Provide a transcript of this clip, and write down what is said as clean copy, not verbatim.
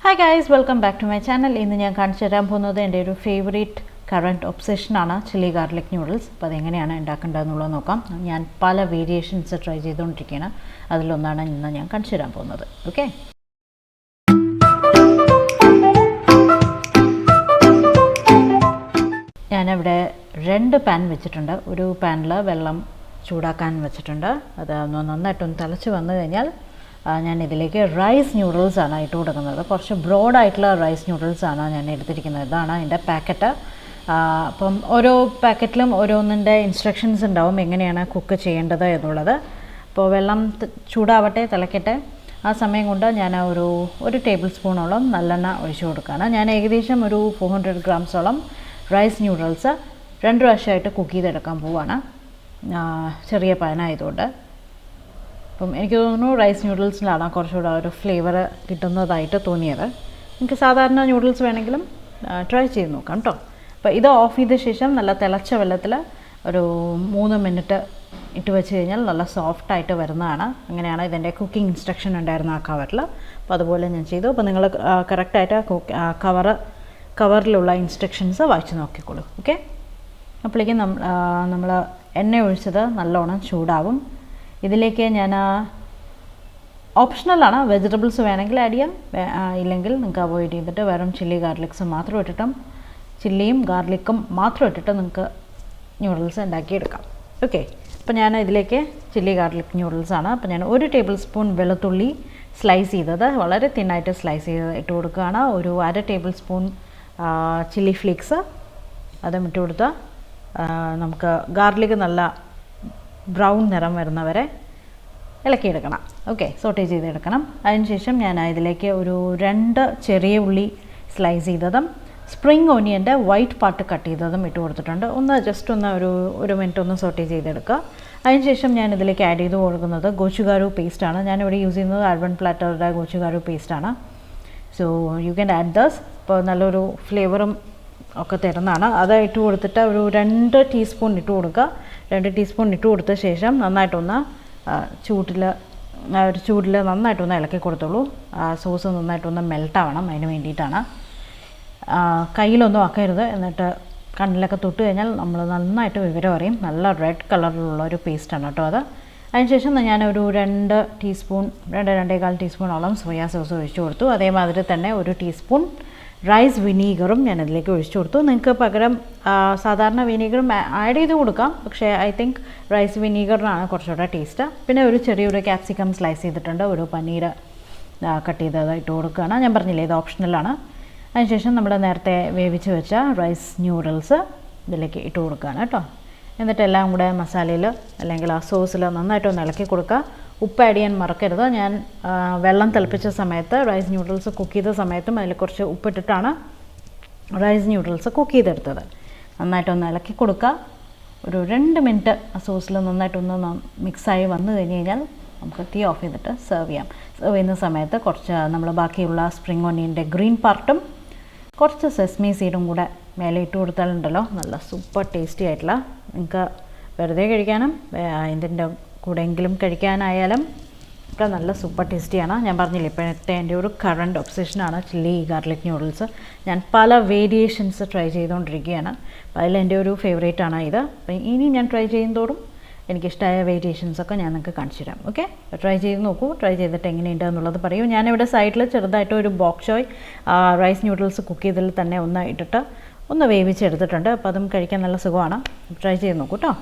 Hi guys, welcome back to my channel. ഇന്ന് ഞാൻ കാണിച്ചു തരാൻ പോകുന്നത് എൻ്റെ ഒരു ഫേവറേറ്റ് കറണ്ട് ഒബ്സെഷനാണ് ചില്ലി ഗാർലിക് നൂഡിൽസ്. അപ്പോൾ അതെങ്ങനെയാണ് ഉണ്ടാക്കേണ്ടതെന്നുള്ളത് നോക്കാം. ഞാൻ പല വേരിയേഷൻസ് ട്രൈ ചെയ്തുകൊണ്ടിരിക്കുകയാണ്. അതിലൊന്നാണ് ഇന്ന് ഞാൻ കാണിച്ചു തരാൻ പോകുന്നത്. ഓക്കെ, ഞാനിവിടെ 2 പാൻ വെച്ചിട്ടുണ്ട്. ഒരു പാനിൽ വെള്ളം ചൂടാക്കാൻ വെച്ചിട്ടുണ്ട്. അത് നന്നായിട്ടൊന്ന് തിളച്ച് വന്നു കഴിഞ്ഞാൽ ഞാൻ ഇതിലേക്ക് റൈസ് നൂഡിൽസ് ആണ് ഇട്ട് കൊടുക്കുന്നത്. കുറച്ച് ബ്രോഡായിട്ടുള്ള റൈസ് നൂഡിൽസ് ആണ് ഞാൻ എടുത്തിരിക്കുന്നത്. ഇതാണ് എൻ്റെ പാക്കറ്റ്. അപ്പം ഓരോ പാക്കറ്റിലും ഓരോന്നിൻ്റെ ഇൻസ്ട്രക്ഷൻസ് ഉണ്ടാവും എങ്ങനെയാണ് കുക്ക് ചെയ്യേണ്ടത് എന്നുള്ളത്. അപ്പോൾ വെള്ളം ചൂടാവട്ടെ, തിളക്കട്ടെ. ആ സമയം കൊണ്ട് ഞാൻ ഒരു ടേബിൾ സ്പൂണോളം നല്ലെണ്ണ ഒഴിച്ചു കൊടുക്കുകയാണ്. ഞാൻ ഏകദേശം ഒരു 400 ഗ്രാംസോളം റൈസ് നൂഡിൽസ് 2 പ്രാവശ്യമായിട്ട് കുക്ക് ചെയ്തെടുക്കാൻ പോവുകയാണ്. ചെറിയ പാനായതുകൊണ്ട്. അപ്പം എനിക്ക് തോന്നുന്നു റൈസ് നൂഡിൽസിലാണ് കുറച്ചുകൂടെ ഒരു ഫ്ലേവർ കിട്ടുന്നതായിട്ട് തോന്നിയത്. നിങ്ങൾക്ക് സാധാരണ നൂഡിൽസ് വേണമെങ്കിലും ട്രൈ ചെയ്ത് നോക്കാം കേട്ടോ. അപ്പോൾ ഇത് ഓഫ് ചെയ്ത ശേഷം നല്ല തിളച്ച വെള്ളത്തിൽ ഒരു 3 മിനിറ്റ് ഇട്ട് വെച്ച് കഴിഞ്ഞാൽ നല്ല സോഫ്റ്റായിട്ട് വരുന്നതാണ്. അങ്ങനെയാണ് ഇതിൻ്റെ കുക്കിംഗ് ഇൻസ്ട്രക്ഷൻ ഉണ്ടായിരുന്ന ആ കവറിൽ. അപ്പോൾ അതുപോലെ ഞാൻ ചെയ്തു. അപ്പോൾ നിങ്ങൾ കറക്റ്റായിട്ട് കവറിലുള്ള ഇൻസ്ട്രക്ഷൻസ് വായിച്ച് നോക്കിക്കോളൂ. ഓക്കെ, അപ്പോഴേക്കും നമ്മൾ എണ്ണ ഒഴിച്ചത് നല്ലോണം ചൂടാവും. ഇതിലേക്ക് ഞാൻ ഓപ്ഷണലാണ്, വെജിറ്റബിൾസ് വേണമെങ്കിൽ ആഡ് ചെയ്യാം, ഇല്ലെങ്കിൽ നിങ്ങൾക്ക് അവോയ്ഡ് ചെയ്തിട്ട് വെറും ചില്ലിയും ഗാർലിക്കും മാത്രം ഇട്ടിട്ട് നിങ്ങൾക്ക് നൂഡിൽസ് ഉണ്ടാക്കിയെടുക്കാം. ഓക്കെ, അപ്പോൾ ഞാൻ ഇതിലേക്ക് ചില്ലി ഗാർലിക് നൂഡിൽസാണ്. അപ്പോൾ ഞാൻ 1 ടേബിൾ സ്പൂൺ വെളുത്തുള്ളി സ്ലൈസ് ചെയ്തത് വളരെ തിന്നായിട്ട് സ്ലൈസ് ചെയ്ത് ഇട്ട് കൊടുക്കുകയാണ്. ഒരു 1/2 ടേബിൾ സ്പൂൺ ചില്ലി ഫ്ലേക്സ് അതും ഇട്ട് കൊടുത്താൽ നമുക്ക് ഗാർലിക് നല്ല ബ്രൗൺ നിറം വരുന്നവരെ ഇളക്കിയെടുക്കണം. ഓക്കെ, സോട്ടേ ചെയ്തെടുക്കണം. അതിനുശേഷം ഞാൻ ഇതിലേക്ക് ഒരു 2 ചെറിയ ഉള്ളി സ്ലൈസ് ചെയ്തതും സ്പ്രിംഗ് ഓനിയൻ്റെ വൈറ്റ് പാർട്ട് കട്ട് ചെയ്തതും ഇട്ട് കൊടുത്തിട്ടുണ്ട്. ജസ്റ്റ് ഒരു മിനിറ്റ് ഒന്ന് സോട്ടേ ചെയ്തെടുക്കുക. അതിനുശേഷം ഞാൻ ഇതിലേക്ക് ആഡ് ചെയ്ത് കൊടുക്കുന്നത് ഗോച്ചുഗാരു പേസ്റ്റാണ്. ഞാനിവിടെ യൂസ് ചെയ്യുന്നത് അർബൻ പ്ലാറ്ററുടെ ഗോച്ചുഗാരു പേസ്റ്റാണ്. So you can add this. ഇപ്പോൾ നല്ലൊരു ഫ്ലേവറും ഒക്കെ തരുന്നതാണ്. അത് ഇട്ട് കൊടുത്തിട്ട് ഒരു 2 ടീസ്പൂൺ ഇട്ട് കൊടുക്കുക. 2 ടീസ്പൂൺ ഇട്ട് കൊടുത്ത ശേഷം നന്നായിട്ടൊന്ന് ചൂടിൽ നന്നായിട്ടൊന്ന് ഇളക്കി കൊടുത്തോളൂ. സോസ് നന്നായിട്ടൊന്ന് മെൽട്ടാവണം, അതിന് വേണ്ടിയിട്ടാണ്. കയ്യിലൊന്നും ആക്കരുത്. എന്നിട്ട് കണ്ണിലൊക്കെ തൊട്ട് കഴിഞ്ഞാൽ നമ്മൾ നന്നായിട്ട് വിവരം അറിയും. നല്ല റെഡ് കളറിലുള്ള ഒരു പേസ്റ്റാണ് കേട്ടോ അത്. അതിനുശേഷം ഞാനൊരു 2 ടീസ്പൂൺ 2-2.25 ടീസ്പൂണോളം സോയാ സോസ് ഒഴിച്ചു കൊടുത്തു. അതേമാതിരി തന്നെ 1 ടീസ്പൂൺ റൈസ് വിനീഗറും ഞാൻ അതിലേക്ക് ഒഴിച്ചു കൊടുത്തു. നിങ്ങൾക്ക് പകരം സാധാരണ വിനീഗറും ആഡ് ചെയ്ത് കൊടുക്കാം, പക്ഷേ ഐ തിങ്ക് റൈസ് വിനീഗറിനാണ് കുറച്ചുകൂടെ ടേസ്റ്റ്. പിന്നെ ചെറിയൊരു ക്യാപ്സിക്കം സ്ലൈസ് ചെയ്തിട്ടുണ്ട്. ഒരു പനീർ കട്ട് ചെയ്തത് ഇട്ട് കൊടുക്കുകയാണ്. ഞാൻ പറഞ്ഞില്ലേ, ഇത് ഓപ്ഷണലാണ്. അതിനുശേഷം നമ്മൾ നേരത്തെ വേവിച്ച് വെച്ച റൈസ് നൂഡിൽസ് ഇതിലേക്ക് ഇട്ട് കൊടുക്കുകയാണ് കേട്ടോ. എന്നിട്ട് എല്ലാം കൂടെ മസാലയിൽ അല്ലെങ്കിൽ ആ സോസിൽ നന്നായിട്ടൊന്ന് ഇളക്കി കൊടുക്കുക. ഉപ്പ് ആഡ് ചെയ്യാൻ മറക്കരുത്. ഞാൻ വെള്ളം തിളപ്പിച്ച സമയത്ത് റൈസ് നൂഡിൽസ് കുക്ക് ചെയ്ത സമയത്തും അതിൽ കുറച്ച് ഉപ്പിട്ടിട്ടാണ് റൈസ് നൂഡിൽസ് കുക്ക് ചെയ്തെടുത്തത്. നന്നായിട്ടൊന്ന് ഇളക്കി കൊടുക്കുക. ഒരു 2 മിനിറ്റ് ആ സോസിൽ നന്നായിട്ടൊന്ന് മിക്സായി വന്നു കഴിഞ്ഞ് കഴിഞ്ഞാൽ നമുക്ക് തീ ഓഫ് ചെയ്തിട്ട് സെർവ് ചെയ്യാം. സെർവ് ചെയ്യുന്ന സമയത്ത് കുറച്ച് നമ്മൾ ബാക്കിയുള്ള സ്പ്രിംഗ് ഓനിയൻ്റെ ഗ്രീൻ പാർട്ടും കുറച്ച് സെസ്മി സീഡും കൂടെ മേലെ ഇട്ട് കൊടുത്താലുണ്ടല്ലോ നല്ല സൂപ്പർ ടേസ്റ്റി ആയിട്ടുള്ള, നിങ്ങൾക്ക് വെറുതെ കഴിക്കാനും ഇതിൻ്റെ കൂടെയെങ്കിലും കഴിക്കാനായാലും ഒക്കെ നല്ല സൂപ്പർ ടേസ്റ്റിയാണ്. ഞാൻ പറഞ്ഞില്ലേ, ഇപ്പോഴത്തെ എൻ്റെ ഒരു കറണ്ട് ഒബ്സെഷനാണ് ചില്ലി ഗാർലിക് നൂഡിൽസ്. ഞാൻ പല വേരിയേഷൻസ് ട്രൈ ചെയ്തുകൊണ്ടിരിക്കുകയാണ്. അപ്പോൾ അതിലെൻ്റെ ഒരു ഫേവറേറ്റാണ് ഇത്. അപ്പോൾ ഇനി ഞാൻ ട്രൈ ചെയ്യുന്നതോടും എനിക്കിഷ്ടമായ വേരിയേഷൻസൊക്കെ ഞാൻ നിങ്ങൾക്ക് കാണിച്ചു തരാം. ഓക്കെ, ട്രൈ ചെയ്ത് നോക്കൂ. ട്രൈ ചെയ്തിട്ട് എങ്ങനെയുണ്ട് എന്നുള്ളത് പറയൂ. ഞാനിവിടെ സൈഡിൽ ചെറുതായിട്ട് ഒരു ബോക് ചോയ് റൈസ് നൂഡിൽസ് കുക്ക് ചെയ്തതിൽ തന്നെ ഒന്ന് ഇട്ടിട്ട് ഒന്ന് വേവിച്ചെടുത്തിട്ടുണ്ട്. അപ്പോൾ അതും കഴിക്കാൻ നല്ല സുഖമാണ്. ട്രൈ ചെയ്ത് നോക്കൂ കേട്ടോ.